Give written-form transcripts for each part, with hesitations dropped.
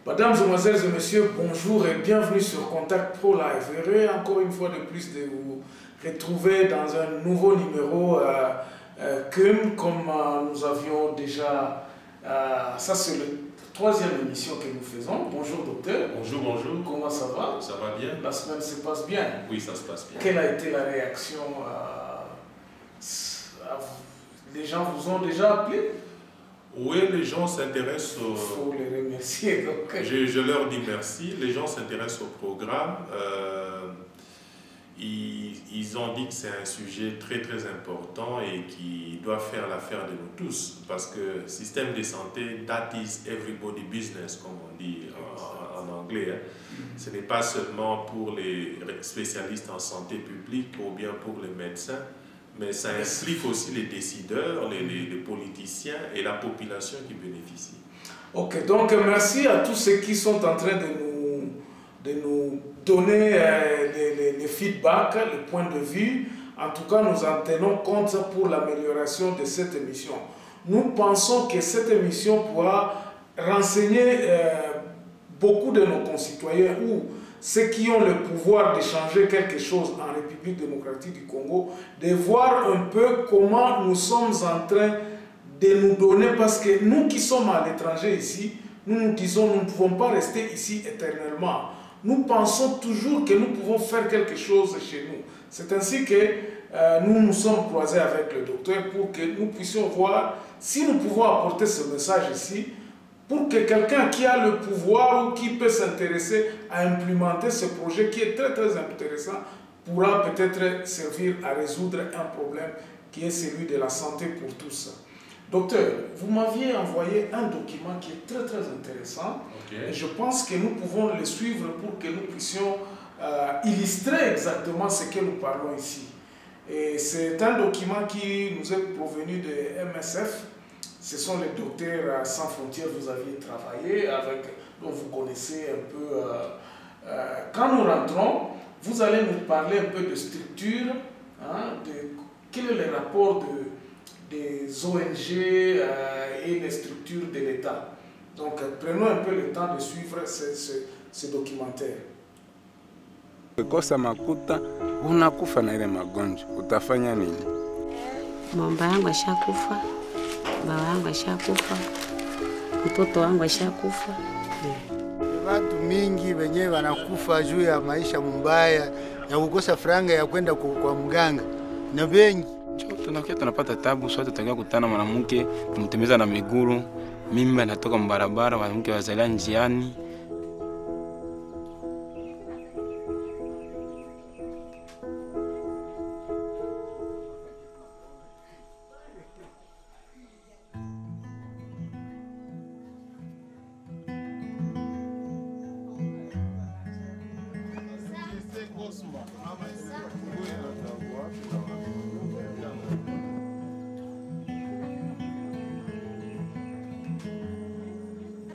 Mesdames, Mesdemoiselles et Messieurs, bonjour et bienvenue sur Contact Pro Live. Heureux encore une fois de plus de vous retrouver dans un nouveau numéro comme nous avions déjà. Ça, c'est la troisième émission que nous faisons. Bonjour docteur. Bonjour, bonjour. Comment ça va? Ça va bien. La semaine se passe bien? Oui, ça se passe bien. Quelle a été la réaction? Les gens vous ont déjà appelé? Oui, les gens s'intéressent au... Il faut les remercier. Donc. Je leur dis merci. Les gens s'intéressent au programme. Ils ont dit que c'est un sujet très très important et qui doit faire l'affaire de nous tous. Parce que le système de santé, that is everybody business, comme on dit en anglais. Hein. Ce n'est pas seulement pour les spécialistes en santé publique ou bien pour les médecins, mais ça implique aussi les décideurs, les politiciens et la population qui bénéficie. Ok, donc merci à tous ceux qui sont en train de nous donner les feedbacks, les points de vue. En tout cas, nous en tenons compte pour l'amélioration de cette émission. Nous pensons que cette émission pourra renseigner beaucoup de nos concitoyens ou ceux qui ont le pouvoir de changer quelque chose en République démocratique du Congo, de voir un peu comment nous sommes en train de nous donner, parce que nous qui sommes à l'étranger ici, nous nous disons nous ne pouvons pas rester ici éternellement. Nous pensons toujours que nous pouvons faire quelque chose chez nous. C'est ainsi que nous nous sommes croisés avec le docteur pour que nous puissions voir si nous pouvons apporter ce message ici, pour que quelqu'un qui a le pouvoir ou qui peut s'intéresser à implémenter ce projet qui est très très intéressant pourra peut-être servir à résoudre un problème qui est celui de la santé pour tous. Docteur, vous m'aviez envoyé un document qui est très très intéressant. Okay. Et je pense que nous pouvons le suivre pour que nous puissions illustrer exactement ce que nous parlons ici. Et c'est un document qui nous est provenu de MSF. Ce sont les docteurs sans frontières, vous aviez travaillé avec, dont vous connaissez un peu. Quand nous rentrons, vous allez nous parler un peu de structure, hein, quel est le rapport des ONG et des structures de l'État. Donc prenons un peu le temps de suivre ce documentaire. Ukikosa makuta unakufa na ile magonjwa, utafanya nini? Mama yangu ashakufa. Baba wangu ashakufa, mtoto wangu ashakufa. Watu mingi wenyewe wanakufa juu ya maisha mbaya ya kukosa franga ya kwenda kwa mganga. Na wengi tunakuwa tunapata tabu, sote tunataka kutana mwanamke kumtembeza na miguu, mimba inatoka mbarabara, mwanamke wazalia njiani.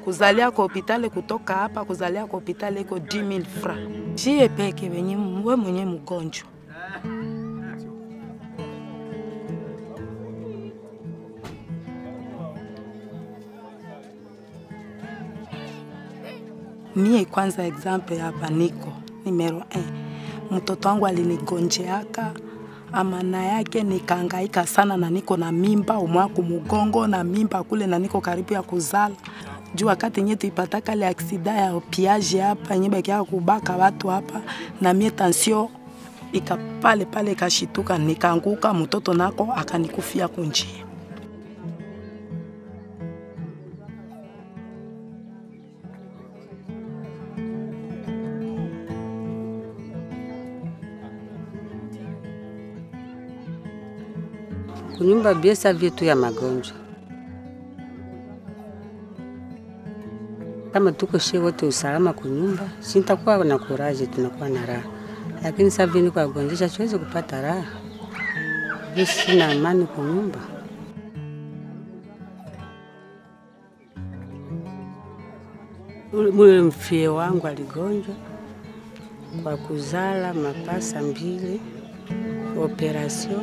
Kuzalia kwa hospitali kutoka hapa kuzalia kwa hospitali iko 10,000 francs. Shie peke wenye wewe mwenye mgonjwa. Mie kwanza example hapa niko numero 1. Mtoto wangu alinigonjeaka amana yake nikahangaika sana na niko na mimba umwaku mgongo na mimba kule na niko karibu ya kuzala. Juu wakati nyetu ipataka ile aksida ya piage hapa nyebe kia kubaka watu hapa na mie tension ikapale pale kashituka nikaanguka mtoto nako akanikufia kunjia. Kunyumba biesa vyetu ya magonjwa. Kama tuko shie wote usalama kunyumba, sintakuwa na kuraje, tunakuwa na raha. Lakini sasa vini kwa gonjesha siwezi kupata raha. Bisi na amani kunyumba. Mule mfie wangu aligonjwa kwa kuzala mapasa 2, operation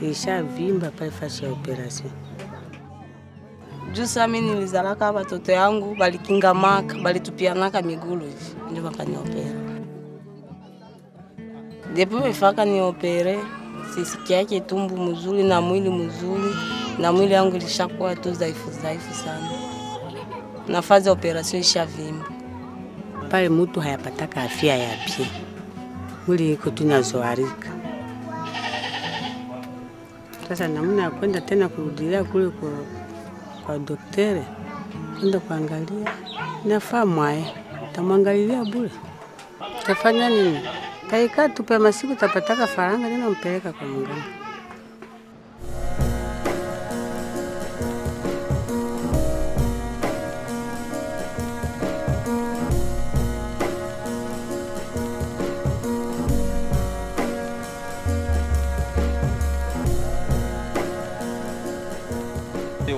isha vimba pale fashi ya operation. Juu saa mimi nilizalaka watoto yangu balikingamaka, balitupianaka migulu ndio wakaniopera. Depuis mefaka niopere, sisikiake tumbu mzuri na mwili mzuri na mwili yangu ilishakuwa tu dhaifu sana. Nafaza operation ishavimba. Pale mtu hayapataka afya ya pia. Mwili iko tunazoarika. Sasa namna ya kwenda tena kurudilia kule kwa daktari, kwenda kuangalia, nafaa mwae, tamwangalilia bure. Tafanya nini? Taika tupe masiku tapataka faranga tena mpeleka kwa mganga.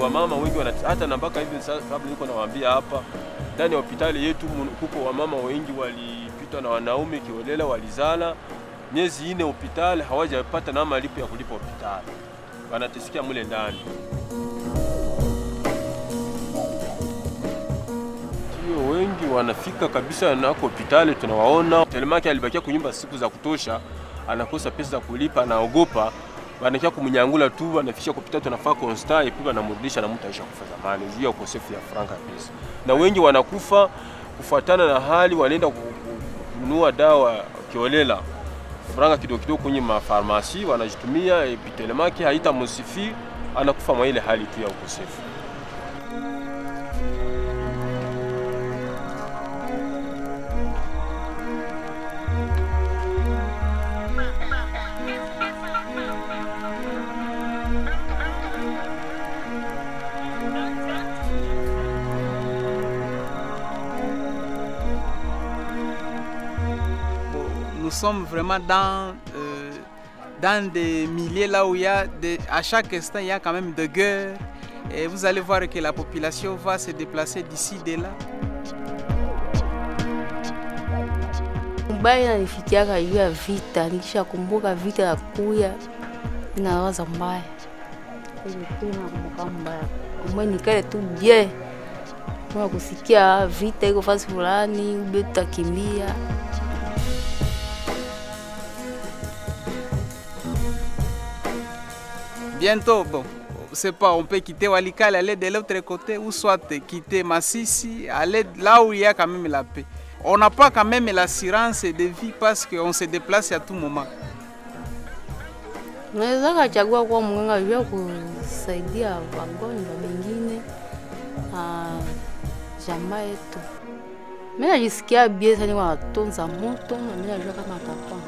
Wamama wengi hata na mpaka hivi kabla niko nawaambia hapa ndani ya hospitali yetu kuko wamama wengi walipita na wanaume kiolela, walizala miezi 4 hospitali hawajapata na malipo ya kulipa hospitali, wanatesikia mule ndani. Sio wengi wanafika kabisa na hospitali tunawaona. Telemaki alibakia kunyumba siku za kutosha, anakosa pesa za kulipa, anaogopa. Wanakia kumnyangula tu, wanafisha kupita tunafaa constat et puis wanamrudisha na mtu aisha kufa zamani juu ya ukosefu ya franka pesa. Na wengi wanakufa kufuatana na hali, wanaenda kununua dawa kiolela. Franka kidogo kwenye mafarmasi wanajitumia, epitelemaki haitamsifi, anakufa mwa ile hali tu ya ukosefu. Nous sommes vraiment dans des milieux là où il y a à chaque instant il y a quand même de guerre, et vous allez voir que la population va se déplacer d'ici de là. Mbaya nilifikiaka juu ya vita, nikishakumbuka vita ya kuya inawaza mbaya. Mbaya nikale tu je. Kwa kusikia vita iko fasi fulani, ube tutakimbia. Bientôt, bon, c'est pas, on peut quitter Walikale, aller de l'autre côté, ou soit quitter Massissi, aller là où il y a quand même la paix. On n'a pas quand même l'assurance de vie parce qu'on se déplace à tout moment. Naweza kachagua kwa mganga juu kusaidia wagonjwa wengine jamaa yetu. Mimi najisikia bien sana kwa tonza moto, na mimi najua kama atapona.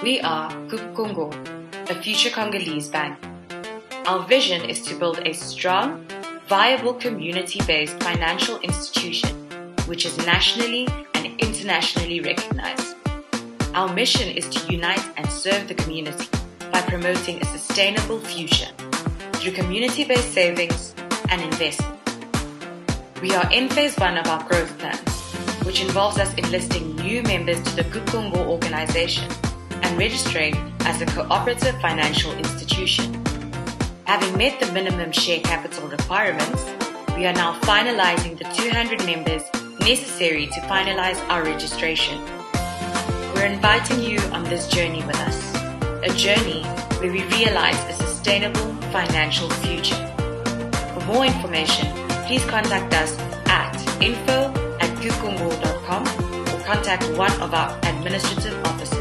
We are Kuku Congo, a future Congolese bank. Our vision is to build a strong, viable community-based financial institution which is nationally and internationally recognized. Our mission is to unite and serve the community by promoting a sustainable future through community-based savings and investment. We are in phase 1 of our growth plans, which involves us enlisting new members to the Kuku Congo organization and registering as a cooperative financial institution. Having met the minimum share capital requirements, we are now finalizing the 200 members necessary to finalize our registration. We're inviting you on this journey with us, a journey where we realize a sustainable financial future. For more information, please contact us at info@kukongo.com or contact one of our administrative officers.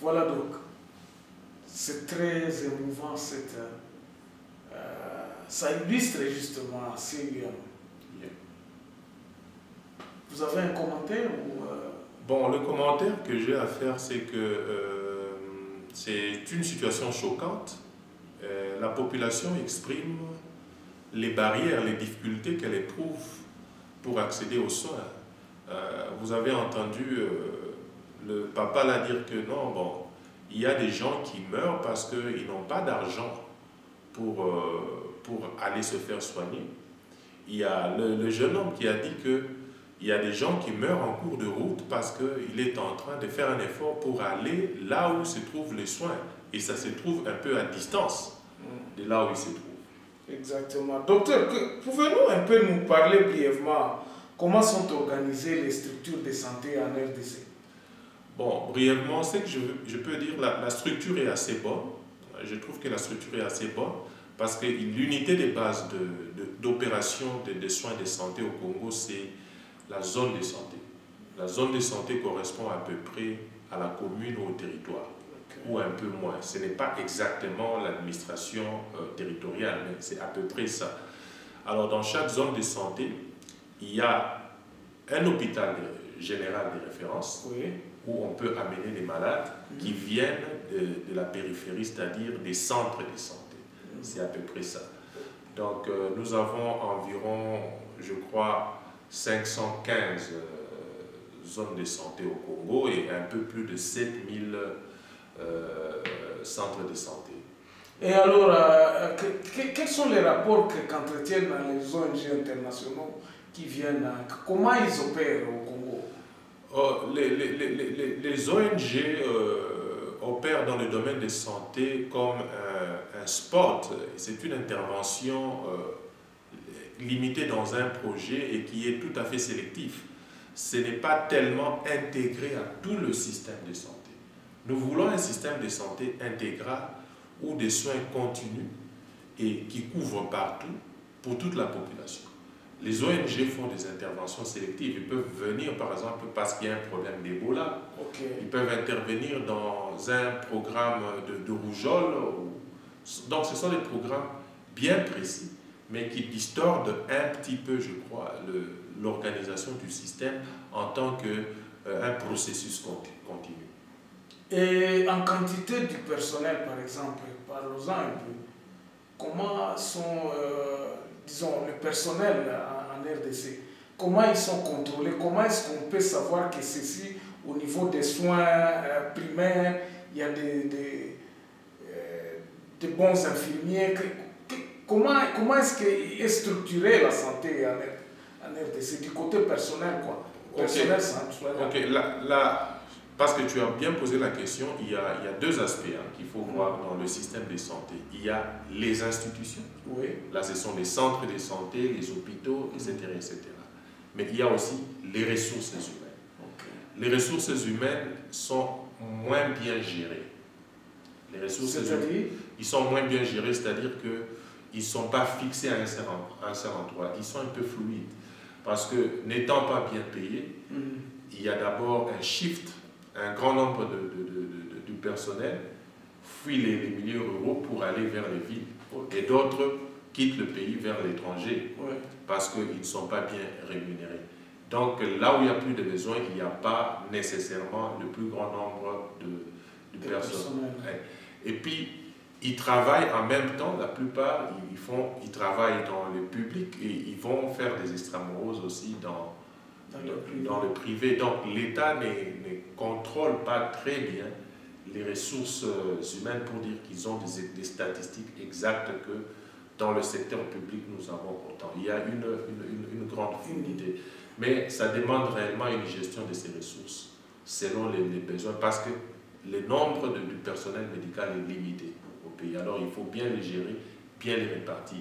Voilà donc, c'est très émouvant, ça illustre justement Vous avez un commentaire ou Bon, le commentaire que j'ai à faire, c'est que c'est une situation choquante. La population exprime les barrières, les difficultés qu'elle éprouve pour accéder aux soins. Vous avez entendu le papa là dire que non, bon, il y a des gens qui meurent parce qu'ils n'ont pas d'argent pour aller se faire soigner. Il y a le jeune homme qui a dit qu'il y a des gens qui meurent en cours de route parce qu'il est en train de faire un effort pour aller là où se trouvent les soins. Et ça se trouve un peu à distance de là où il se trouve. Exactement. Docteur, pouvez-vous un peu nous parler brièvement comment sont organisées les structures de santé en RDC? Bon, brièvement, c'est que je peux dire la structure est assez bonne. Je trouve que la structure est assez bonne parce que l'unité de base d'opération des soins de santé au Congo, c'est la zone de santé. La zone de santé correspond à peu près à la commune ou au territoire, ou un peu moins. Ce n'est pas exactement l'administration territoriale, mais c'est à peu près ça. Alors, dans chaque zone de santé, il y a un hôpital général de référence, oui, où on peut amener les malades qui viennent de la périphérie, c'est-à-dire des centres de santé. C'est à peu près ça. Donc, nous avons environ, je crois, 515 zones de santé au Congo et un peu plus de 7000 centres de santé. Et alors, quels sont les rapports qu'entretiennent les ONG internationaux qui viennent? Comment ils opèrent au Congo? Les ONG opèrent dans le domaine de santé comme un sport. C'est une intervention limitée dans un projet et qui est tout à fait sélectif. Ce n'est pas tellement intégré à tout le système de santé. Nous voulons un système de santé intégral où des soins continus et qui couvrent partout pour toute la population. Les ONG font des interventions sélectives. Ils peuvent venir, par exemple, parce qu'il y a un problème d'Ebola. Okay. Ils peuvent intervenir dans un programme de rougeole. Donc, ce sont des programmes bien précis, mais qui distordent un petit peu, je crois, l'organisation du système en tant qu'un processus continu. Et en quantité du personnel, par exemple, parlons-en un peu. Comment sont, disons, le personnel en RDC, comment ils sont contrôlés? Comment est-ce qu'on peut savoir que ceci, au niveau des soins primaires, il y a des bons infirmiers? Comment est-ce qu'est structurée la santé en RDC, du côté personnel, quoi? Personnel soignant. Ok, parce que tu as bien posé la question, il y a deux aspects qu'il faut voir dans le système de santé. Il y a les institutions. Oui. Là, ce sont les centres de santé, les hôpitaux, etc., etc. Mais il y a aussi les ressources humaines. Okay. Les ressources humaines sont moins bien gérées. Les ressources humaines, ils sont moins bien gérés, c'est-à-dire qu'ils ne sont pas fixés à un certain endroit. Ils sont un peu fluides. Parce que n'étant pas bien payés, il y a d'abord un shift. Un grand nombre du personnel fuit les milieux ruraux pour aller vers les villes. Okay. Et d'autres quittent le pays vers l'étranger parce qu'ils ne sont pas bien rémunérés. Donc là où il n'y a plus de besoins, il n'y a pas nécessairement le plus grand nombre de personnes. Et puis, ils travaillent en même temps, la plupart, ils travaillent dans le public et ils vont faire des extramuraux aussi dans le privé. Donc l'État ne contrôle pas très bien les ressources humaines pour dire qu'ils ont des statistiques exactes que dans le secteur public nous avons autant. Il y a une grande fluidité. Mais ça demande réellement une gestion de ces ressources selon les besoins parce que le nombre du personnel médical est limité au pays. Alors il faut bien les gérer, bien les répartir.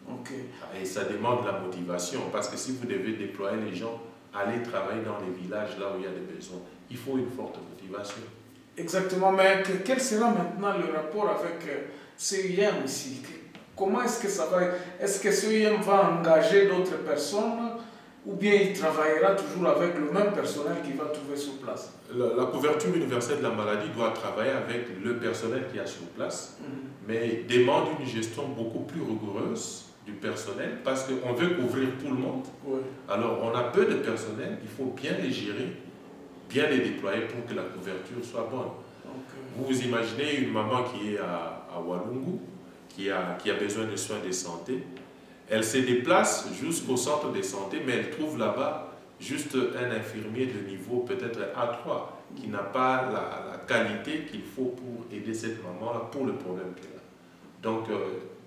Okay. Et ça demande la motivation, parce que si vous devez déployer les gens, aller travailler dans les villages là où il y a des besoins, il faut une forte motivation. Exactement, mais quel sera maintenant le rapport avec CIM ici? Comment est-ce que ça va? Est-ce que CIM va engager d'autres personnes ou bien il travaillera toujours avec le même personnel qui va trouver sur place? La couverture universelle de la maladie doit travailler avec le personnel qui est sur place, mais demande une gestion beaucoup plus rigoureuse du personnel parce qu'on veut couvrir tout le monde. Oui. Alors on a peu de personnel, il faut bien les gérer, bien les déployer pour que la couverture soit bonne. Okay. Vous imaginez une maman qui est à Walungu, qui a besoin de soins de santé, Elle se déplace jusqu'au centre de santé, mais elle trouve là-bas juste un infirmier de niveau peut-être A3 qui n'a pas la qualité qu'il faut pour aider cette maman-là pour le problème qu'elle a. Donc,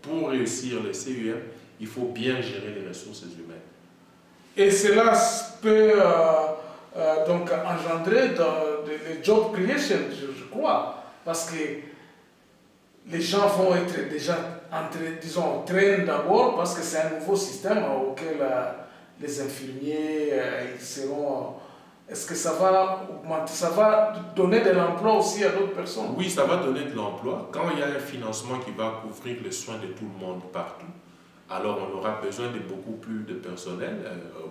pour réussir le CUM, il faut bien gérer les ressources humaines. Et cela peut donc engendrer des job creation, je crois, parce que les gens vont être déjà traînés d'abord parce que c'est un nouveau système auquel les infirmiers ils seront. Est-ce que ça va augmenter, ça va donner de l'emploi aussi à d'autres personnes? Oui, ça va donner de l'emploi. Quand il y a un financement qui va couvrir les soins de tout le monde partout, alors on aura besoin de beaucoup plus de personnel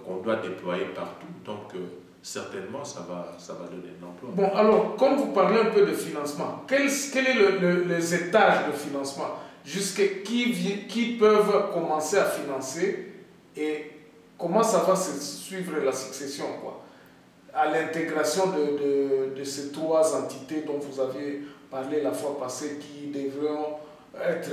qu'on doit déployer partout. Donc, certainement, ça va donner de l'emploi. Bon, alors, comme vous parlez un peu de financement, quel est les étages de financement? Jusqu'à qui peuvent commencer à financer et comment ça va se suivre la succession, quoi, à l'intégration de ces trois entités dont vous aviez parlé la fois passée qui devront être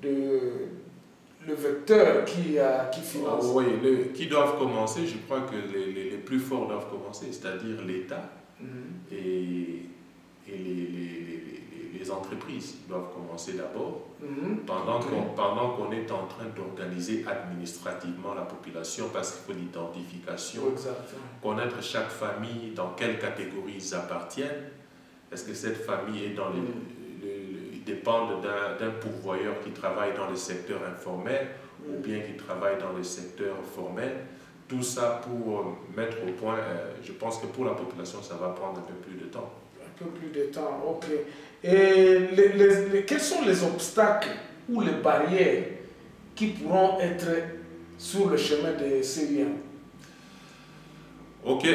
le vecteur qui finance. Oui, qui doivent commencer, je crois que les plus forts doivent commencer, c'est-à-dire l'État et les entreprises doivent commencer d'abord, pendant qu'on est en train d'organiser administrativement la population, parce qu'il faut l'identification, connaître chaque famille, dans quelle catégorie ils appartiennent. Est-ce que cette famille est dans dépendent d'un pourvoyeur qui travaille dans le secteur informel ou bien qui travaille dans le secteur formel. Tout ça pour mettre au point, je pense que pour la population, ça va prendre un peu plus de temps. Un peu plus de temps, ok. Et quels sont les obstacles ou les barrières qui pourront être sur le chemin de CUM? Ok,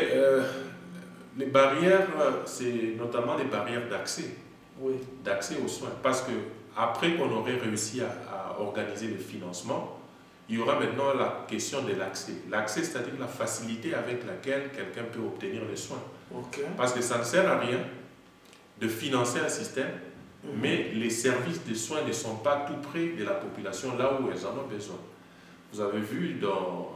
les barrières, c'est notamment les barrières d'accès. Oui. D'accès aux soins. Parce que après qu'on aurait réussi à organiser le financement, il y aura maintenant la question de l'accès. L'accès, c'est-à-dire la facilité avec laquelle quelqu'un peut obtenir les soins. Parce que ça ne sert à rien de financer un système, mais les services de soins ne sont pas tout près de la population, là où elles en ont besoin. Vous avez vu dans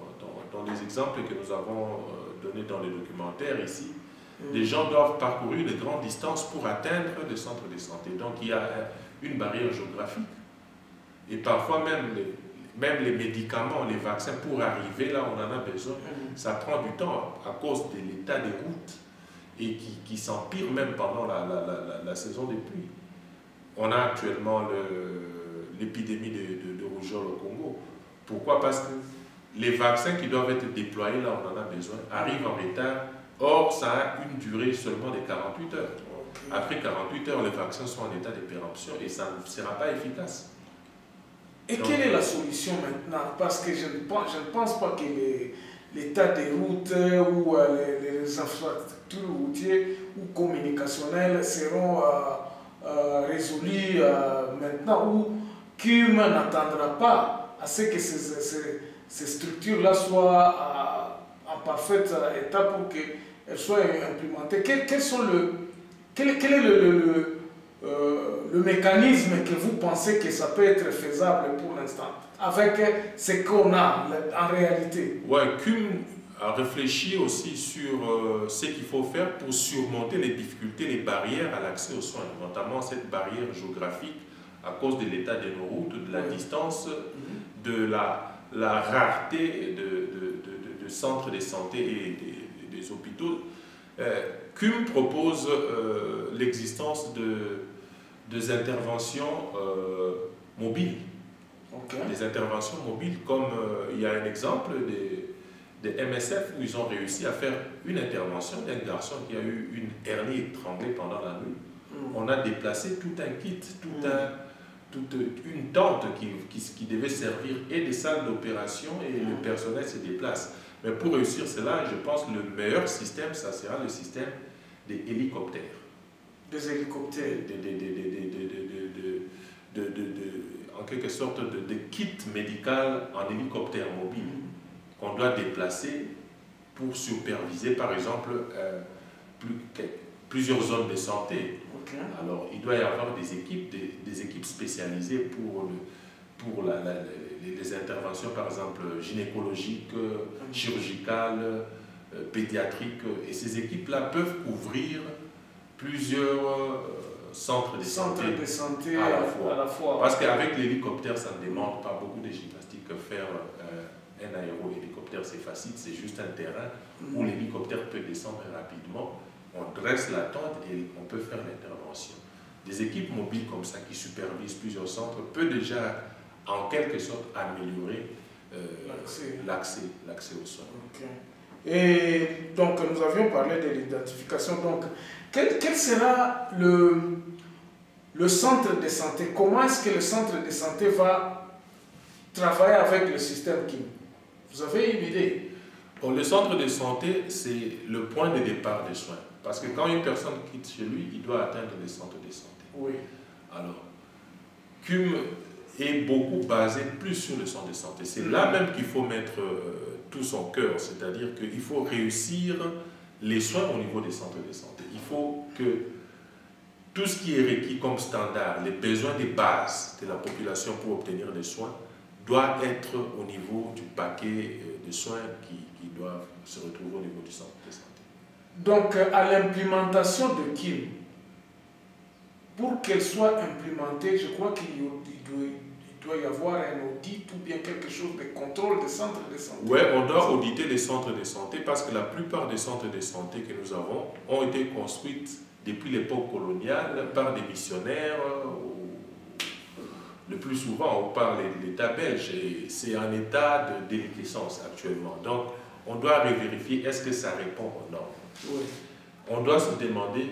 les exemples que nous avons donnés dans le documentaire ici, les gens doivent parcourir de grandes distances pour atteindre le centre de santé. Donc il y a une barrière géographique. Et parfois même les médicaments, les vaccins, pour arriver là où on en a besoin, ça prend du temps à cause de l'état des routes et qui s'empire même pendant la saison des pluies. On a actuellement l'épidémie de rougeole au Congo. Pourquoi? Parce que les vaccins qui doivent être déployés là où on en a besoin arrivent en retard. Or, ça a une durée seulement de 48 heures. Après 48 heures, les vaccins sont en état de péremption et ça ne sera pas efficace. Et donc, quelle est la solution maintenant? Parce que je ne pense pas que l'état des routes ou les infrastructures routières ou communicationnelles seront résolues maintenant, ou CUM n'attendra pas à ce que ces structures-là soient en parfait état pour qu'elles soient implémentées. Quel est le mécanisme que vous pensez que ça peut être faisable pour l'instant, avec ce qu'on a en réalité? Oui, CUM a réfléchi aussi sur ce qu'il faut faire pour surmonter les difficultés, les barrières à l'accès aux soins, notamment cette barrière géographique à cause de l'état de nos routes, de la distance, de la rareté de centres de santé et des hôpitaux. CUM propose l'existence des interventions mobiles. Des interventions mobiles, comme il y a un exemple de MSF où ils ont réussi à faire une intervention d'un garçon qui a eu une hernie étranglée pendant la nuit. On a déplacé tout un kit, toute une tente qui devait servir et des salles d'opération et le personnel se déplace. Mais pour réussir cela, je pense que le meilleur système, ça sera le système des hélicoptères. Des hélicoptères? En quelque sorte, de kits médicaux en hélicoptère mobile qu'on doit déplacer pour superviser, par exemple, plusieurs zones de santé. Alors, il doit y avoir des équipes spécialisées pour les interventions, par exemple, gynécologiques, chirurgicales, pédiatriques. Et ces équipes-là peuvent couvrir plusieurs centres de santé à la fois. Parce qu'avec l'hélicoptère, ça ne demande pas beaucoup de gymnastique. Faire un aérohélicoptère, c'est facile, c'est juste un terrain où l'hélicoptère peut descendre rapidement. On dresse la tente et on peut faire l'intervention. Des équipes mobiles comme ça qui supervisent plusieurs centres peuvent déjà, en quelque sorte, améliorer l'accès aux soins. Okay. Et donc, nous avions parlé de l'identification. Donc, quel sera le centre de santé? Comment est-ce que le centre de santé va travailler avec le système KIM? Vous avez une idée? Bon, le centre de santé, c'est le point de départ des soins. Parce que quand une personne quitte chez lui, il doit atteindre le centre de santé. Oui. Alors, CUM est beaucoup basé plus sur le centre de santé. C'est là même qu'il faut mettre tout son cœur, c'est-à-dire qu'il faut réussir les soins au niveau des centres de santé. Il faut que tout ce qui est requis comme standard, les besoins de base de la population pour obtenir des soins, doit être au niveau du paquet de soins qui doivent se retrouver au niveau du centre de santé. Donc, à l'implémentation de KIM, pour qu'elle soit implémentée, je crois qu'il doit y avoir un audit ou bien quelque chose de contrôle des centres de santé. Oui, on doit auditer les centres de santé parce que la plupart des centres de santé que nous avons ont été construits depuis l'époque coloniale par des missionnaires. Le plus souvent, on parle de l'État belge et c'est un état de déliquescence actuellement. Donc, on doit vérifier est-ce que ça répond aux normes. Oui. On doit se demander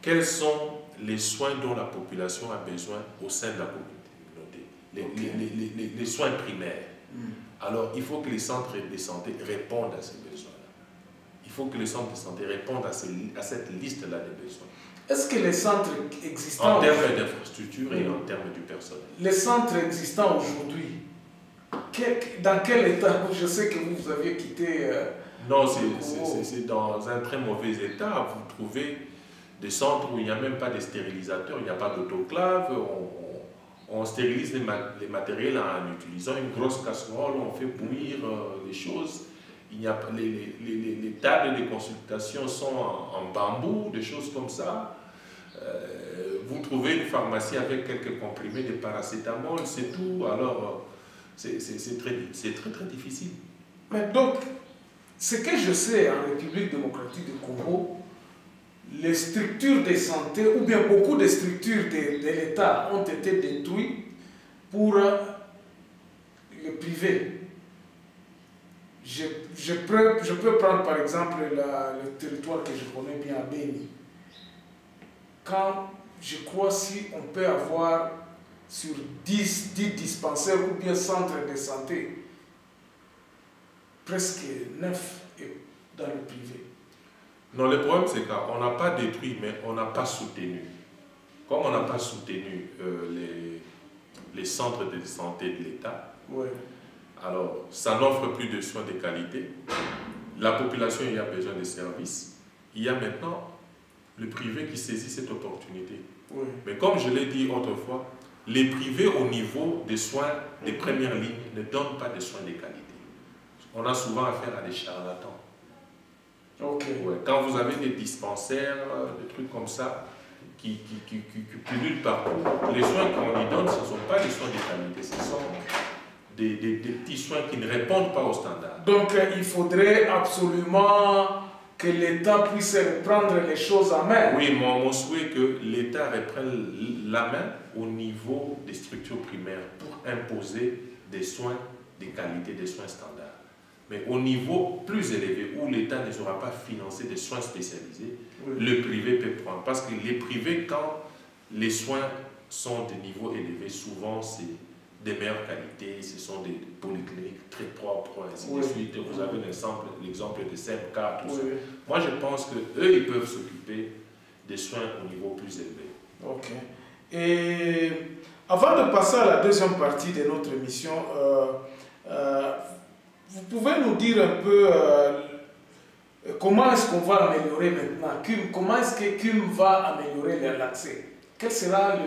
quels sont les soins dont la population a besoin au sein de la communauté, les soins primaires. Alors, il faut que les centres de santé répondent à ces besoins-là. Il faut que les centres de santé répondent à cette liste-là des besoins. Est-ce que les centres existants... En termes d'infrastructure et en termes du personnel. Les centres existants aujourd'hui, dans quel état? Je sais que vous aviez quitté... Non, c'est dans un très mauvais état. Vous trouvez des centres où il n'y a même pas de stérilisateurs, il n'y a pas d'autoclave. On stérilise les matériels en utilisant une grosse casserole, on fait bouillir les choses. Les tables de consultation sont en bambou, des choses comme ça. Vous trouvez une pharmacie avec quelques comprimés de paracétamol, c'est tout. Alors, c'est très difficile. Mais donc, ce que je sais en République démocratique du Congo, les structures de santé, ou bien beaucoup de structures de l'État ont été détruites pour le privé. Je peux prendre par exemple le territoire que je connais bien à Béni. Quand je crois si on peut avoir sur 10 dispensaires ou bien centres de santé, presque 9 dans le privé. Non, le problème c'est qu'on n'a pas détruit, mais on n'a pas soutenu. Comme on n'a pas soutenu les centres de santé de l'État, ouais. Alors ça n'offre plus de soins de qualité. La population y a besoin de services. Il y a maintenant le privé qui saisit cette opportunité. Ouais. Mais comme je l'ai dit autrefois, les privés au niveau des soins des premières lignes ne donnent pas de soins de qualité. On a souvent affaire à des charlatans. Okay. Ouais. Quand vous avez des dispensaires, des trucs comme ça, qui pullulent partout, les soins qu'on y donne, ce ne sont pas des soins de qualité, ce sont des petits soins qui ne répondent pas aux standards. Donc il faudrait absolument que l'État puisse reprendre les choses en main. Oui, mon souhait est que l'État reprenne la main au niveau des structures primaires pour imposer des soins de qualité, des soins standards. Mais au niveau plus élevé, où l'État ne saura pas financer des soins spécialisés, oui. Le privé peut prendre. Parce que les privés, quand les soins sont de niveau élevé, souvent c'est des meilleures qualités, ce sont des polycliniques très propres, ainsi de suite. Vous avez l'exemple de CMK, tout ça. Moi, je pense qu'eux, ils peuvent s'occuper des soins au niveau plus élevé. Ok. Et avant de passer à la deuxième partie de notre émission, vous pouvez nous dire un peu comment est-ce qu'on va améliorer maintenant CUM? Comment est-ce que CUM va améliorer l'accès? Quelle sera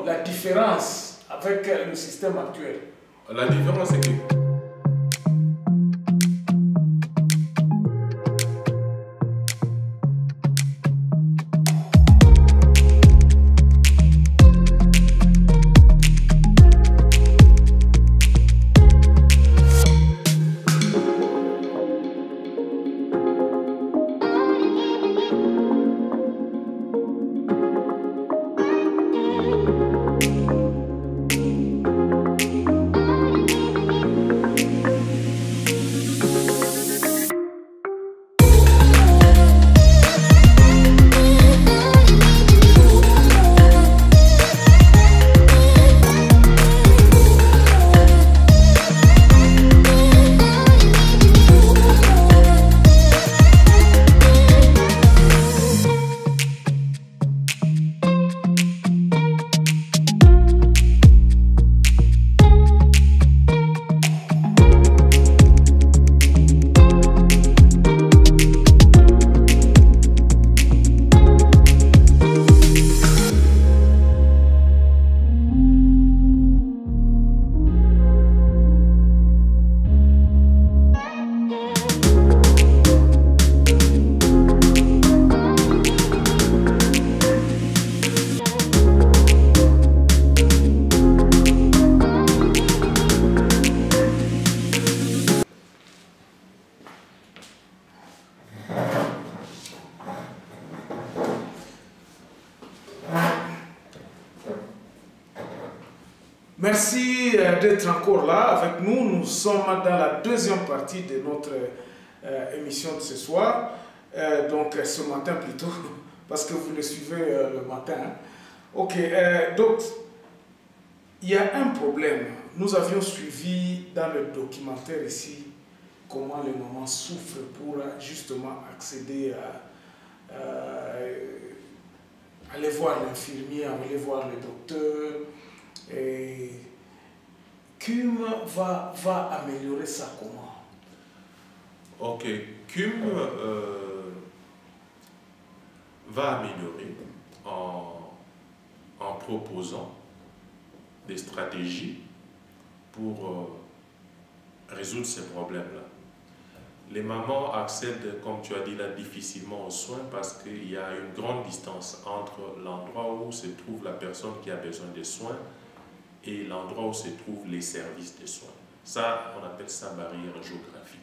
la différence avec le système actuel? La différence, c'est que Merci d'être encore là avec nous. Nous sommes dans la deuxième partie de notre émission de ce soir. Donc ce matin plutôt, parce que vous le suivez le matin. Ok, donc il y a un problème. Nous avions suivi dans le documentaire ici comment les mamans souffrent pour justement accéder à aller voir l'infirmier, aller voir le docteur. Et CUM va améliorer ça comment? Ok, CUM va améliorer en proposant des stratégies pour résoudre ces problèmes-là. Les mamans accèdent, comme tu as dit là, difficilement aux soins parce qu'il y a une grande distance entre l'endroit où se trouve la personne qui a besoin de soins et l'endroit où se trouvent les services de soins. Ça, on appelle ça barrière géographique.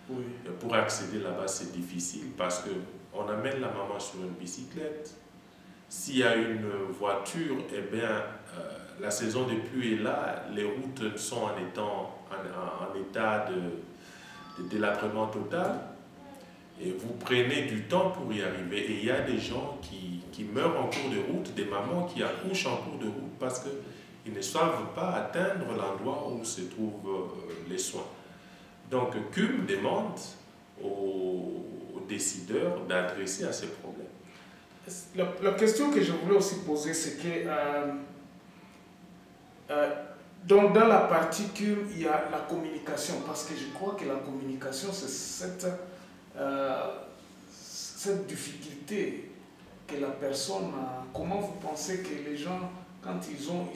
Oui. Et pour accéder là-bas, c'est difficile parce qu'on amène la maman sur une bicyclette. S'il y a une voiture, eh bien, la saison de pluie est là, les routes sont en état de délabrement total. Et vous prenez du temps pour y arriver. Et il y a des gens qui meurent en cours de route, des mamans qui accouchent en cours de route parce qu'ils ne savent pas atteindre l'endroit où se trouvent les soins. Donc, CUM demande aux décideurs d'adresser à ces problèmes. La question que je voulais aussi poser, c'est que donc dans la partie CUM, il y a la communication, parce que je crois que la communication, c'est cette difficulté que la personne a. Comment vous pensez que les gens, quand ils ont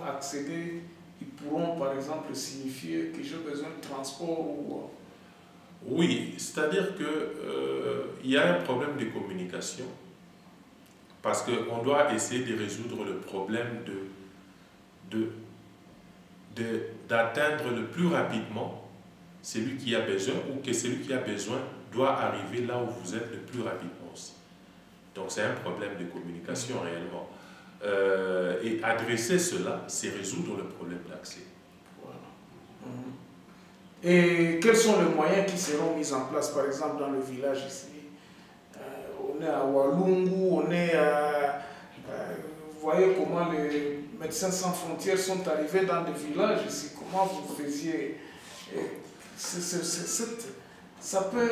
accédé, ils pourront par exemple signifier que j'ai besoin de transport ou... Oui, c'est-à-dire qu'il y a un problème de communication parce qu'on doit essayer de résoudre le problème d'atteindre le plus rapidement celui qui a besoin ou que celui qui a besoin doit arriver là où vous êtes le plus rapidement aussi. Donc c'est un problème de communication réellement. Et adresser cela, c'est résoudre le problème d'accès. Voilà. Et quels sont les moyens qui seront mis en place, par exemple, dans le village ici? On est à Walungu, on est à... vous voyez comment les Médecins sans frontières sont arrivés dans des villages ici. Comment vous faisiez? Ça peut...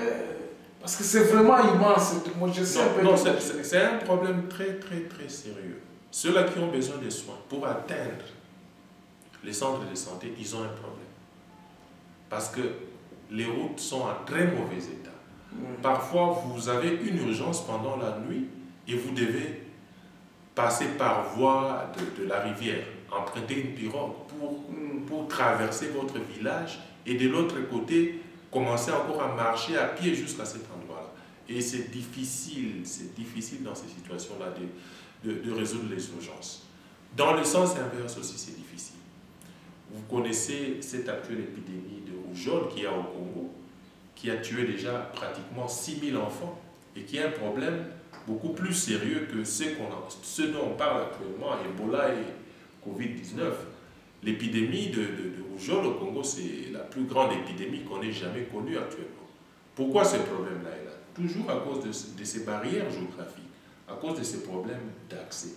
Parce que c'est vraiment immense. Moi, je sais non, c'est un problème très, très, très sérieux. Ceux-là qui ont besoin de soins, pour atteindre les centres de santé, ils ont un problème. Parce que les routes sont en très mauvais état. Parfois, vous avez une urgence pendant la nuit et vous devez passer par voie de la rivière, emprunter une pirogue pour traverser votre village et de l'autre côté, commencer encore à marcher à pied jusqu'à cet endroit-là. Et c'est difficile dans ces situations-là de résoudre les urgences. Dans le sens inverse aussi, c'est difficile. Vous connaissez cette actuelle épidémie de rougeole qu'il y a au Congo, qui a tué déjà pratiquement 6000 enfants et qui est un problème beaucoup plus sérieux que ce dont on parle actuellement, Ebola et Covid-19. L'épidémie de rougeole au Congo, c'est la plus grande épidémie qu'on ait jamais connue actuellement. Pourquoi ce problème-là est là? Toujours à cause de ces barrières géographiques, à cause de ces problèmes d'accès.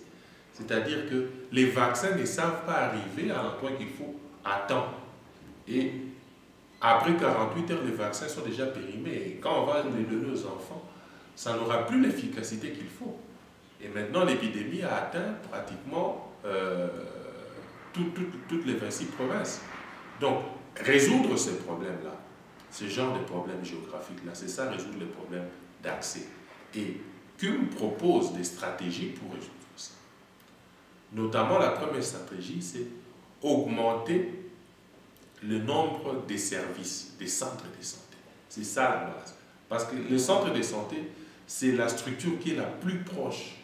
C'est-à-dire que les vaccins ne savent pas arriver à l'endroit qu'il faut à temps. Et après 48 heures, les vaccins sont déjà périmés. Et quand on va les donner aux enfants, ça n'aura plus l'efficacité qu'il faut. Et maintenant, l'épidémie a atteint pratiquement toutes les 26 provinces. Donc, résoudre ces problèmes-là, ce genre de problèmes géographiques-là, c'est ça, résoudre les problèmes d'accès. Et CUM propose des stratégies pour résoudre ça. Notamment, la première stratégie, c'est augmenter le nombre de services, des centres de santé. C'est ça la base. Parce que le centre de santé, c'est la structure qui est la plus proche